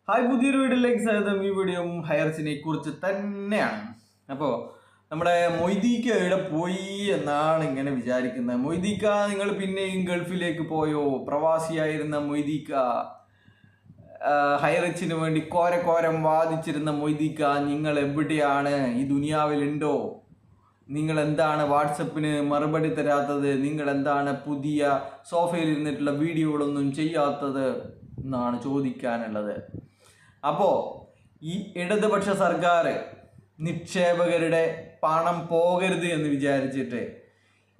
Hi, പുതിയൊരു വീഡിയോയിലേക്ക് സ്വാഗതം. ഈ വീഡിയോ ഹയർസിനെ കുറിച്ച് തന്നെയാണ്. അപ്പോൾ നമ്മുടെ മൊയ്തീക്ക എവിടെ പോയി എന്നാണ് ഇങ്ങനെ വിചാരിക്കുന്നത്. മൊയ്തീക്ക, നിങ്ങൾ പിന്നെയും ഗൾഫിലേക്ക് പോയോ? പ്രവാസിയായിരുന്ന മൊയ്തീക്ക, ഹൈറിച്ചിന് വേണ്ടി കോരം വാദിച്ചിരുന്ന മൊയ്തീക്ക, നിങ്ങൾ എവിടെയാണ്? ഈ ദുനിയാവിലുണ്ടോ? നിങ്ങൾ എന്താണ് വാട്സപ്പിന് മറുപടി തരാത്തത്? നിങ്ങൾ എന്താണ് പുതിയ സോഫയിൽ ഇരുന്നിട്ടുള്ള വീഡിയോകളൊന്നും ചെയ്യാത്തത് എന്നാണ് ചോദിക്കാനുള്ളത്. അപ്പോൾ ഈ ഇടതുപക്ഷ സർക്കാർ നിക്ഷേപകരുടെ പണം പോകരുത് എന്ന് വിചാരിച്ചിട്ട്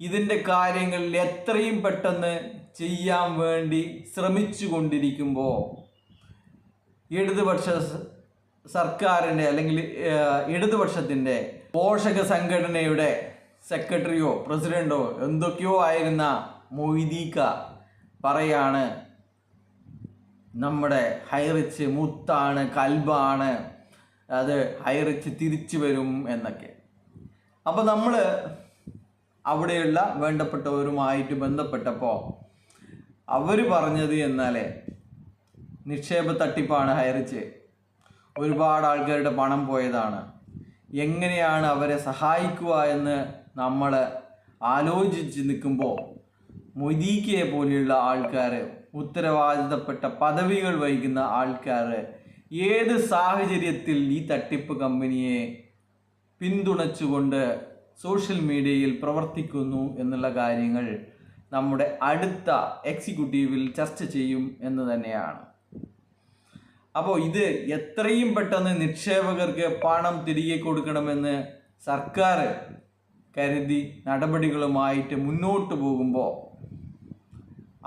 ഇതിൻ്റെ കാര്യങ്ങളിൽ എത്രയും പെട്ടെന്ന് ചെയ്യാൻ വേണ്ടി ശ്രമിച്ചു കൊണ്ടിരിക്കുമ്പോൾ ഇടതുപക്ഷ സർക്കാരിൻ്റെ അല്ലെങ്കിൽ ഇടതുപക്ഷത്തിൻ്റെ പോഷക സംഘടനയുടെ സെക്രട്ടറിയോ പ്രസിഡന്റോ എന്തൊക്കെയോ ആയിരുന്ന മൊയ്തീക്ക പറയാണ്, നമ്മുടെ ഹൈറിച്ച് മുത്താണ്, കൽബാണ്, അത് ഹൈറിച്ച് തിരിച്ചു വരും എന്നൊക്കെ. അപ്പോൾ നമ്മൾ അവിടെയുള്ള വേണ്ടപ്പെട്ടവരുമായിട്ട് ബന്ധപ്പെട്ടപ്പോൾ അവർ പറഞ്ഞത് എന്നാൽ നിക്ഷേപ തട്ടിപ്പാണ് ഹൈറിച്ച്, ഒരുപാട് ആൾക്കാരുടെ പണം പോയതാണ്, എങ്ങനെയാണ് അവരെ സഹായിക്കുക എന്ന് നമ്മൾ ആലോചിച്ച് നിൽക്കുമ്പോൾ മൊയ്തീക്കയെ പോലെയുള്ള ആൾക്കാർ, ഉത്തരവാദിത്തപ്പെട്ട പദവികൾ വഹിക്കുന്ന ആൾക്കാർ ഏത് സാഹചര്യത്തിൽ ഈ തട്ടിപ്പ് കമ്പനിയെ പിന്തുണച്ചുകൊണ്ട് സോഷ്യൽ മീഡിയയിൽ പ്രവർത്തിക്കുന്നു എന്നുള്ള കാര്യങ്ങൾ നമ്മുടെ അടുത്ത എക്സിക്യൂട്ടീവിൽ ചർച്ച ചെയ്യും എന്ന് തന്നെയാണ്. അപ്പോൾ ഇത് എത്രയും പെട്ടെന്ന് നിക്ഷേപകർക്ക് പണം തിരികെ കൊടുക്കണമെന്ന് സർക്കാർ കരുതി നടപടികളുമായിട്ട് മുന്നോട്ട് പോകുമ്പോൾ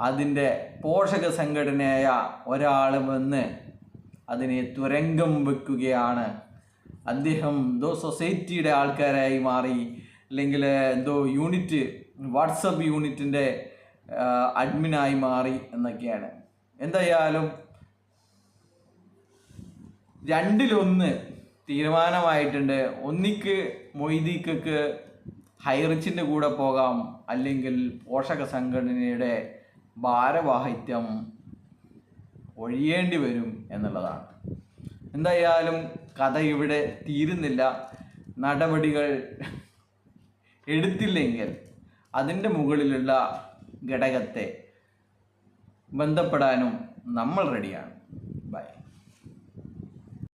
അതിൻ്റെ പോഷക സംഘടനയായ ഒരാൾ വന്ന് അതിനെ തുരങ്കം വെക്കുകയാണ്. അദ്ദേഹം എന്തോ സൊസൈറ്റിയുടെ ആൾക്കാരായി മാറി, അല്ലെങ്കിൽ എന്തോ യൂണിറ്റ്, വാട്സപ്പ് യൂണിറ്റിൻ്റെ അഡ്മിനായി മാറി എന്നൊക്കെയാണ്. എന്തായാലും രണ്ടിലൊന്ന് തീരുമാനമായിട്ടുണ്ട്. ഒന്നിക്ക് മൊയ്തീക്കക്ക് ഹൈറിച്ചിൻ്റെ കൂടെ പോകാം, അല്ലെങ്കിൽ പോഷക സംഘടനയുടെ ഭാരവാഹിത്യം ഒഴിയേണ്ടി വരും എന്നുള്ളതാണ്. എന്തായാലും കഥ ഇവിടെ തീരുന്നില്ല. നടപടികൾ എടുത്തില്ലെങ്കിൽ അതിൻ്റെ മുകളിലുള്ള ഘടകത്തെ ബന്ധപ്പെടാനും നമ്മൾ റെഡിയാണ്.